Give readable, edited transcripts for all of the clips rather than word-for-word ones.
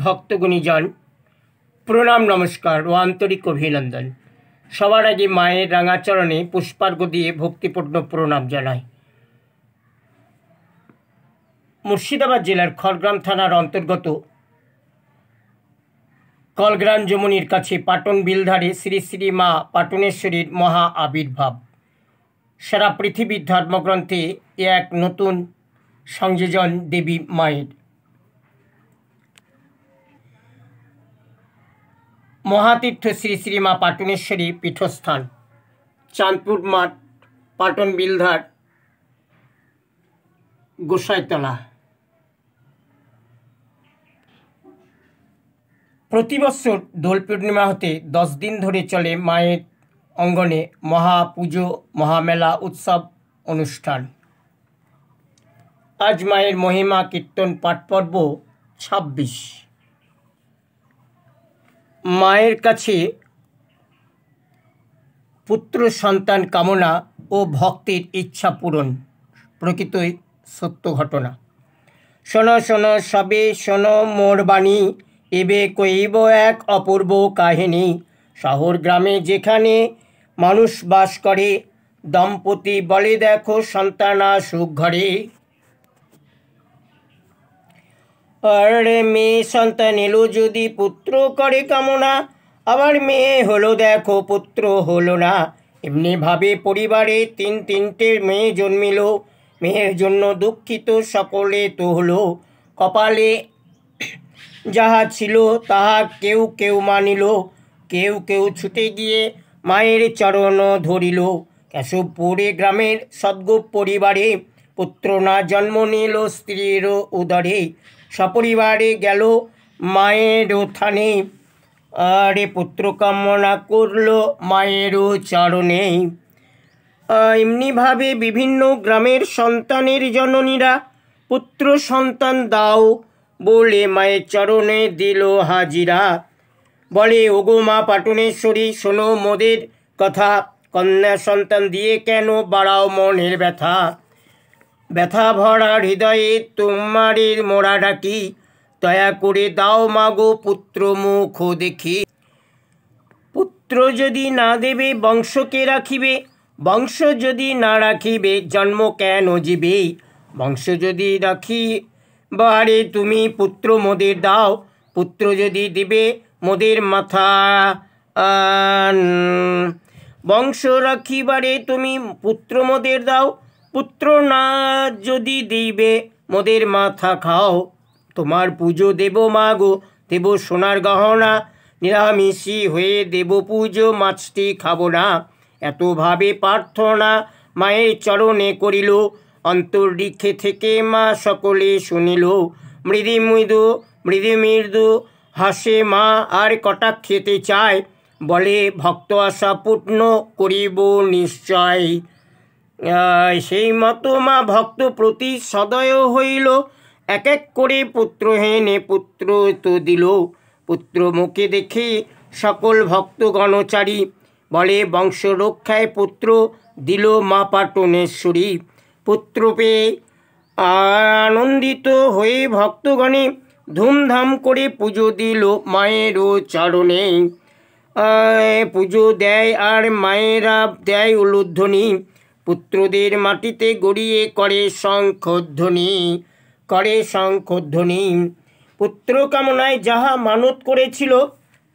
ভক্তগণীজন প্রণাম নমস্কার ও আন্তরিক অভিনন্দন। সবার আগে মায়ের রাঙাচরণে পুষ্পার্ঘ দিয়ে ভক্তিপূর্ণ প্রণাম জানাই। মুর্শিদাবাদ জেলার খড়গ্রাম থানার অন্তর্গত কলগ্রাম যমুনির কাছে পাটন বিলধারে শ্রী শ্রী মা পাটনেশ্বরীর মহা আবির্ভাব। সারা পৃথিবীর ধর্মগ্রন্থে এক নতুন সংযোজন দেবী মায়ের। মহাতীর্থ শ্রী শ্রী মা পাটনেশ্বরী পীঠস্থান, চাঁদপুর মাঠ, পাটন বিলধার, গোসাইতলা। প্রতি বছর দোল পূর্ণিমা হতে 10 দিন ধরে চলে মায়ের অঙ্গনে মহাপুজো, মহামেলা, উৎসব অনুষ্ঠান। আজ মায়ের মহিমা কীর্তন পাঠ পর্ব 26। মায়ের কাছে পুত্র সন্তান কামনা ও ভক্তের ইচ্ছা পূরণ প্রকৃতই সত্য ঘটনা। শোনো শোনো সবে শোনো মোর বাণী, এবে কইব এক অপূর্ব কাহিনী। শহর গ্রামে যেখানে মানুষ বাস করে, দম্পতি বলে দেখো সন্তান আসুক ঘরে। আর মেয়ে সন্তান এলো যদি পুত্র করে কামনা, আবার মেয়ে হলো দেখো পুত্র হলো না। এমনি ভাবে পরিবারে তিনটে মেয়ে জন্মিল, মেয়ের জন্য দুঃখিত সকলে তো হলো। কপালে যাহা ছিল তাহা কেউ কেউ মানিল, কেউ কেউ ছুটে গিয়ে মায়ের চরণ ধরিল। কেশবপুরে গ্রামের সদ্গোপ পরিবারে পুত্র না জন্ম নিল স্ত্রীর উদরে। সপরিবারে গেল মায়ের থানে, আরে পুত্র কামনা করল মায়ের চরণে। এমনিভাবে বিভিন্ন গ্রামের সন্তানের জননীরা পুত্র সন্তান দাও বলে মায়ের চরণে দিল হাজিরা। বলে ওগো মা পাটনেশ্বরী, শোনো মোদের কথা, কন্যা সন্তান দিয়ে কেন বাড়াও মনের ব্যথা। ব্যথা ভরা হৃদয়ে তোমারের মোরা ডাকি, দয়া করে দাও মাগো পুত্র মুখ দেখি। পুত্র যদি না দেবে বংশকে রাখিবে, বংশ যদি না রাখিবে জন্ম কেন জীবে। বংশ যদি রাখি বারে তুমি পুত্র মোদের দাও, পুত্র যদি দিবে মোদের মাথা। বংশ রাখিবারে তুমি পুত্র মোদের দাও, পুত্র না যদি দিবে মোদের মাথা খাও। তোমার পুজো দেব মাগো, দেব সোনার গহনা, নিরামিষি হয়ে দেব পুজো, মাছটি খাবো না। এতভাবে প্রার্থনা মায়ের চরণে করিল, অন্তর্দিক্ষে থেকে মা সকলে শুনিল। মৃদু হাসে মা আর কটাক্ষেতে চায়, বলে ভক্ত আশা পূর্ণ করিব নিশ্চয়। সেই মতো মা ভক্ত প্রতি সদয় হইল, এক এক করে পুত্র হেনে পুত্র তো দিল। পুত্র মুখে দেখে সকল ভক্ত গণচারী, বলে বংশ রক্ষায় পুত্র দিল মা পাটনেশ্বরী। পুত্র পেয়ে আনন্দিত হয়ে ভক্তগণে ধুমধাম করে পুজো দিল মায়েরও চরণে। পুজো দেয় আর মায়েরা দেয় উলুধ্বনি, পুত্রদের মাটিতে গড়িয়ে করে শঙ্খধ্বনি। পুত্র কামনায় যাহা মানত করেছিল,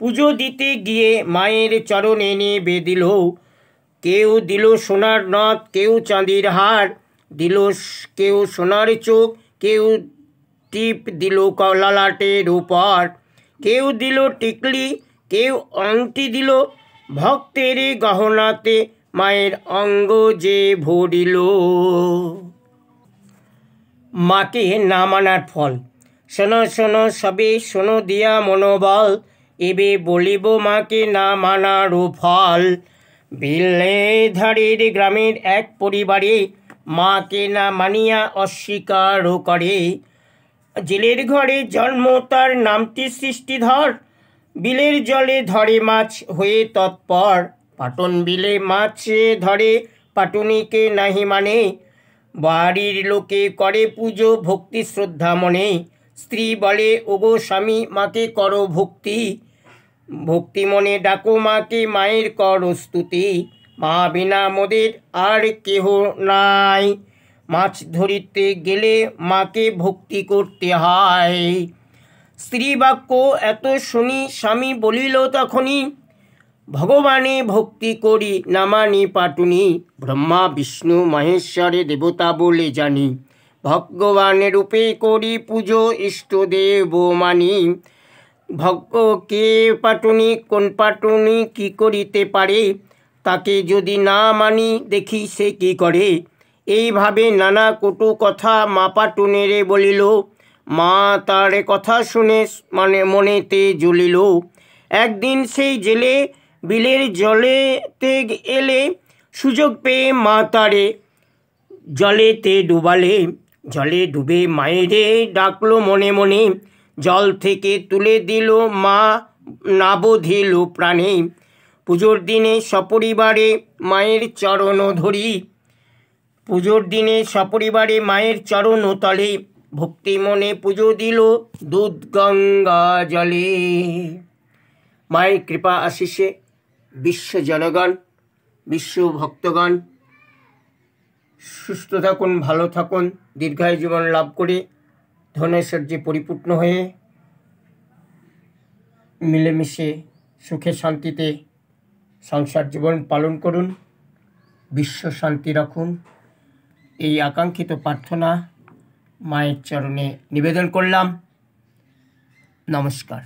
পুজো দিতে গিয়ে মায়ের চরণে নিয়ে দিল। কেউ দিল সোনার নথ, কেউ চাঁদির হার দিল, কেউ সোনার চোখ, কেউ টিপ দিল ললাটের উপর, কেউ দিল টিকলি, কেউ আংটি দিল। ভক্তের গহনাতে মায়ের অঙ্গ যে ভরিল। মাকে না মানার ফল। শোনো শোনো সবে শোনো দিয়া মনোবল, এবে বলিব মাকে না মানারও ফল। বিলধারের গ্রামের এক পরিবারে মাকে না মানিয়া অস্বীকার করে। জেলের ঘরে জন্ম তার, নামটি সৃষ্টিধর, বিলের জলে ধরে মাছ হয়ে তৎপর। পাটন বিলে মাছ ধরে পাটুনিকে নাহি মানে, বাড়ির লোকে করে পুজো ভক্তি শ্রদ্ধা মনে। স্ত্রী বলে, ওগো স্বামী, মাকে করো ভক্তি, ভক্তি মনে ডাকো মাকে, মায়ের করো স্তুতি, মা বিনা মোদের আর কেহ নাই, মাছ ধরিতে গেলে মাকে ভক্তি করতে হয়। স্ত্রী বাক্য এত শুনি স্বামী বলিল তখনই, ভগবানে ভক্তি করি না মানি পাটুনি, ব্রহ্মা বিষ্ণু মহেশ্বরে দেবতা বলে জানি, ভগবানের রূপে করি পুজো ইষ্টদেব মানি, ভক্ত কে পাটুনি কোন পাটুনি কি করিতে পারে, তাকে যদি না মানি দেখি সে কি করে। এইভাবে নানা কটু কথা মা পাটুনেরে বলিল, মা তার কথা শুনে মনেতে জ্বলিল। একদিন সেই জেলে বিলের জলেতে এলে, সুযোগ পেয়ে মা তারে জলেতে ডুবালে, জলে ডুবে মায়েরে ডাকলো মনে মনে, জল থেকে তুলে দিল মা না বোধিল প্রাণে, পুজোর দিনে সপরিবারে মায়ের চরণ ধরি, পুজোর দিনে সপরিবারে মায়ের চরণ তলে, ভক্তি মনে পুজো দিল দুধ গঙ্গা জলে। মায়ের কৃপা আশিসে বিশ্ব জনগণ, বিশ্ব ভক্তগণ সুস্থ থাকুন, ভালো থাকুন, দীর্ঘায়ু জীবন লাভ করে ধনৈশ্বর্যে পরিপূর্ণ হয়ে মিলেমিশে সুখে শান্তিতে সংসার জীবন পালন করুন, বিশ্ব শান্তি রাখুন, এই আকাঙ্ক্ষিত প্রার্থনা মায়ের চরণে নিবেদন করলাম। নমস্কার।